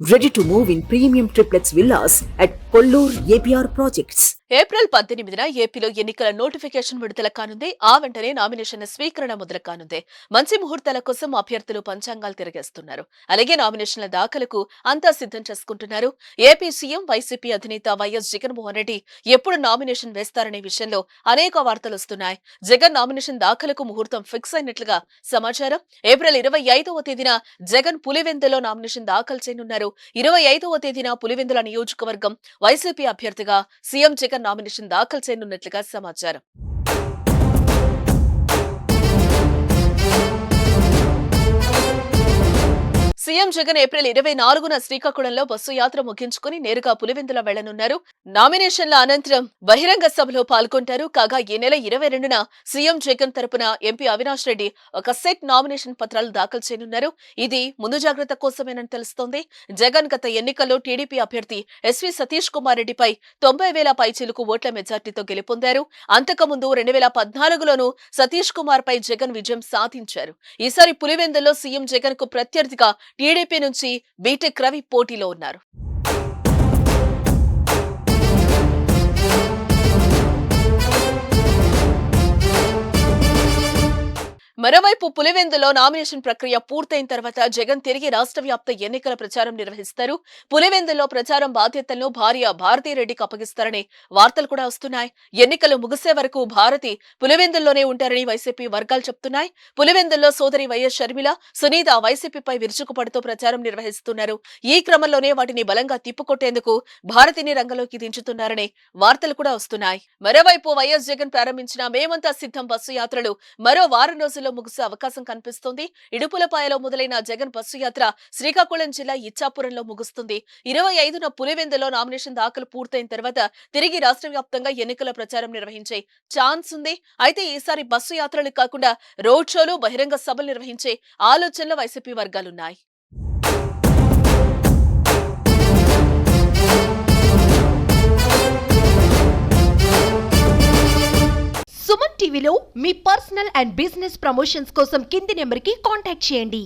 Ready to move in premium triplex villas at Kollur APR Projects. April 18న ఏపీలో ఎన్నికల notification విడుదల కానుంది. ఆ వెంటనే నామినేషన్ల స్వీకరణ మొదలు కానుంది. మంచి ముహూర్తాల కోసం అభ్యర్థులు పంచాంగాలు తిరిగేస్తున్నారు. అలాగే నామినేషన్ల దాఖలకు అంతా సిద్ధం చేసుకుంటున్నారు. ఏపీ సీఎం వైసీపీ అధినేత వైఎస్ జగన్మోహన్ రెడ్డి ఎప్పుడు నామినేషన్ వేస్తారనే విషయంలో అనేక వార్తలు వస్తున్నాయి. జగన్ నామినేషన్ దాఖలకు ముహూర్తం ఫిక్స్ అయినట్లుగా సమాచారం. ఏప్రిల్ 25వ తేదీన జగన్ పులివెందులో నామినేషన్ దాఖలు చేయనున్నారు. 25వ తేదీన పులివెందుల నియోజకవర్గం వైసీపీ అభ్యర్థిగా సీఎం జగన్ నామినేషన్ దాఖలు చేయనున్నట్లుగా సమాచారం. సీఎం జగన్ ఏప్రిల్ 24న శ్రీకాకుళంలో బస్సు యాత్ర ముగించుకుని నేరుగా పులివెందుల వెళ్లనున్నారు. నామినేషన్ల అనంతరం బహిరంగ సభలో పాల్గొంటారు. కాగా ఈ నెల 22న సీఎం జగన్ తరపున ఎంపీ అవినాష్ రెడ్డి ఒక సెట్ నామినేషన్ పత్రాలు దాఖలు చేయనున్నారు. ఇది ముందు జాగ్రత్త కోసమేనని తెలుస్తోంది. జగన్ గత ఎన్నికల్లో టీడీపీ అభ్యర్థి ఎస్వీ సతీష్ కుమార్ రెడ్డిపై 90,000 పైచీలకు ఓట్ల మెజార్టీతో గెలుపొందారు. అంతకుముందు 2014లోనూ సతీష్ కుమార్ పై జగన్ విజయం సాధించారు. ఈసారి పులివెందుల్లో సీఎం జగన్ కు ప్రత్యర్థిగా టీడీపీ నుంచి బీటెక్ రవి పోటీలో ఉన్నారు. మరోవైపు పులివెందులో నామినేషన్ ప్రక్రియ పూర్తయిన తర్వాత జగన్ తిరిగి రాష్ట్ర వ్యాప్త ఎన్నికల ప్రచారం నిర్వహిస్తారు. పులివెందులో ప్రచారం బాధ్యతలను భార్య భారతీరెడ్డికి అప్పగిస్తారనే వార్తలు కూడా వస్తున్నాయి. ఎన్నికలు ముగిసే వరకు భారతి పులివెందుల్లోనే ఉంటారని వైసీపీ వర్గాలు చెప్తున్నాయి. పులివెందుల్లో సోదరి వైఎస్ షర్మిల, సునీత వైసీపీపై విరుచుకుపడుతూ ప్రచారం నిర్వహిస్తున్నారు. ఈ క్రమంలోనే వాటిని బలంగా తిప్పుకొట్టేందుకు భారతిని రంగంలోకి దించుతున్నారనే వార్తలు కూడా వస్తున్నాయి. మరోవైపు వైఎస్ జగన్ ప్రారంభించిన మేమంతా సిద్ధం బస్సు యాత్రలు మరో వారం రోజుల్లో ముగిసే అవకాశం కనిపిస్తోంది. ఇడుపులపాయలో మొదలైన జగన్ బస్సు యాత్ర శ్రీకాకుళం జిల్లా ఇచ్చాపురంలో ముగుస్తుంది. 25న పులివెందులో నామినేషన్ దాఖలు పూర్తయిన తర్వాత తిరిగి రాష్ట్ర వ్యాప్తంగా ఎన్నికల ప్రచారం నిర్వహించే ఛాన్స్ ఉంది. అయితే ఈసారి బస్సు యాత్రలు కాకుండా రోడ్ షోలు, బహిరంగ సభలు నిర్వహించే ఆలోచనలో వైసీపీ వర్గాలున్నాయి. సుమన్ టీవీలో మీ పర్సనల్ అండ్ బిజినెస్ ప్రమోషన్స్ కోసం కింది నెంబర్కి కాంటాక్ట్ చేయండి.